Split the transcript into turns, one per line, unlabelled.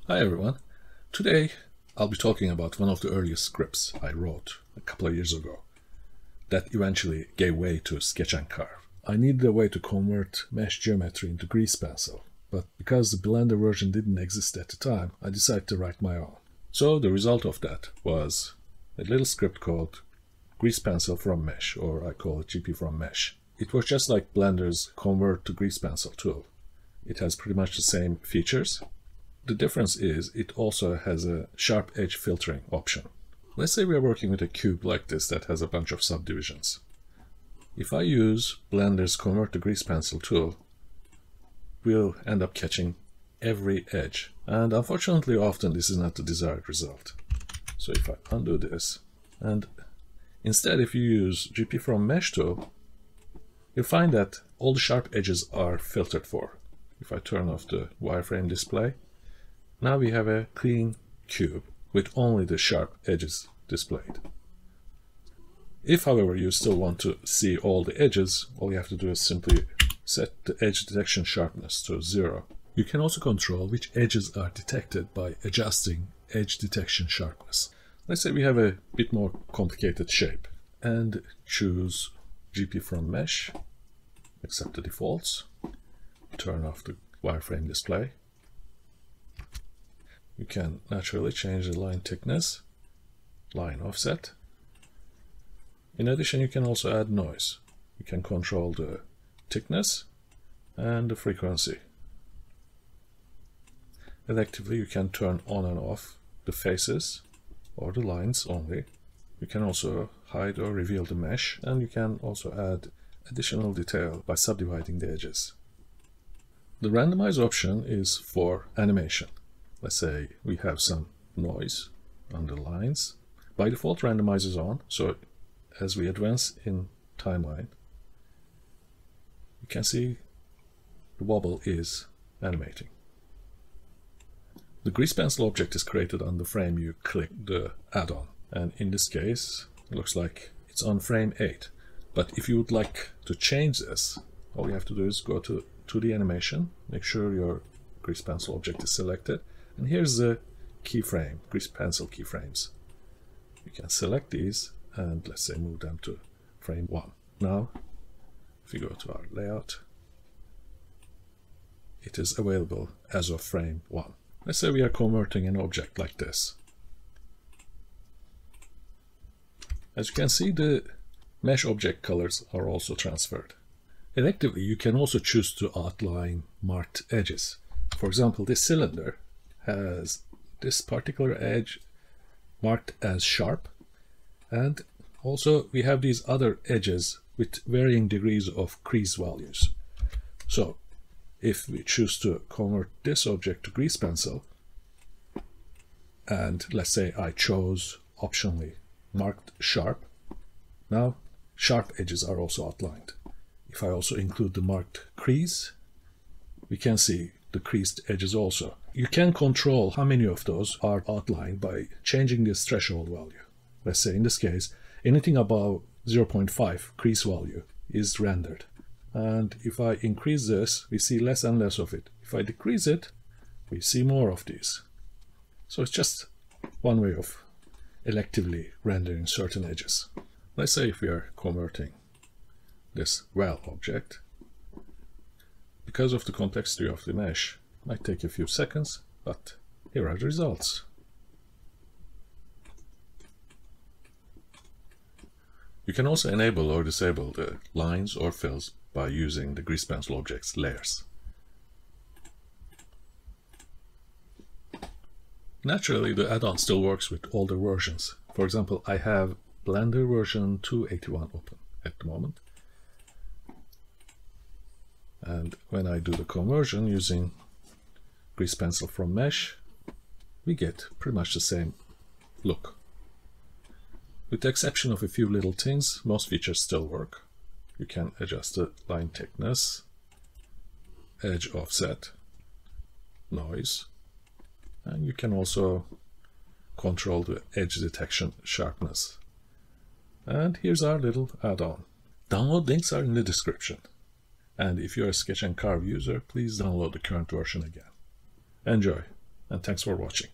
Hi everyone. Today I'll be talking about one of the earliest scripts I wrote a couple of years ago that eventually gave way to SketchN'Carve. I needed a way to convert mesh geometry into grease pencil, but because the Blender version didn't exist at the time, I decided to write my own. So the result of that was a little script called Grease Pencil from Mesh, or I call it GP from Mesh. It was just like Blender's Convert to Grease Pencil tool. It has pretty much the same features. The difference is it also has a sharp edge filtering option. Let's say we are working with a cube like this that has a bunch of subdivisions. If I use Blender's Convert to Grease Pencil tool, we'll end up catching every edge. And unfortunately, often this is not the desired result. So if I undo this, and instead if you use GP from Mesh tool, you'll find that all the sharp edges are filtered for. If I turn off the wireframe display, now we have a clean cube with only the sharp edges displayed. If, however, you still want to see all the edges, all you have to do is simply set the edge detection sharpness to 0. You can also control which edges are detected by adjusting edge detection sharpness. Let's say we have a bit more complicated shape and choose GP from Mesh, accept the defaults, turn off the wireframe display. You can naturally change the line thickness, line offset. In addition, you can also add noise. You can control the thickness and the frequency. Electively, you can turn on and off the faces or the lines only. You can also hide or reveal the mesh, and you can also add additional detail by subdividing the edges. The randomize option is for animation. Let's say we have some noise on the lines. By default, randomize is on, so as we advance in timeline, you can see the wobble is animating. The grease pencil object is created on the frame you click the add-on, and in this case it looks like it's on frame 8. But if you would like to change this, all you have to do is go to 2D animation, make sure your grease pencil object is selected, and here's the keyframe, grease pencil keyframes. You can select these and let's say move them to frame 1. Now, if we go to our layout, it is available as of frame 1. Let's say we are converting an object like this. As you can see, the mesh object colors are also transferred. Electively, you can also choose to outline marked edges. For example, this cylinder has this particular edge marked as sharp, and also we have these other edges with varying degrees of crease values. So if we choose to convert this object to grease pencil, and let's say I chose optionally marked sharp, now sharp edges are also outlined. If I also include the marked crease, we can see the creased edges also. You can control how many of those are outlined by changing this threshold value. Let's say in this case, anything above 0.5 crease value is rendered. And if I increase this, we see less and less of it. If I decrease it, we see more of these. So it's just one way of electively rendering certain edges. Let's say if we are converting this well object, because of the complexity of the mesh, it might take a few seconds, but here are the results. You can also enable or disable the lines or fills by using the grease pencil object's layers. Naturally, the add-on still works with older versions. For example, I have Blender version 281 open at the moment. And when I do the conversion using grease pencil from mesh, we get pretty much the same look. With the exception of a few little things, most features still work. You can adjust the line thickness, edge offset, noise, and you can also control the edge detection sharpness. And here's our little add-on. Download links are in the description. And if you're a SketchN'Carve user, please download the current version again. Enjoy, and thanks for watching.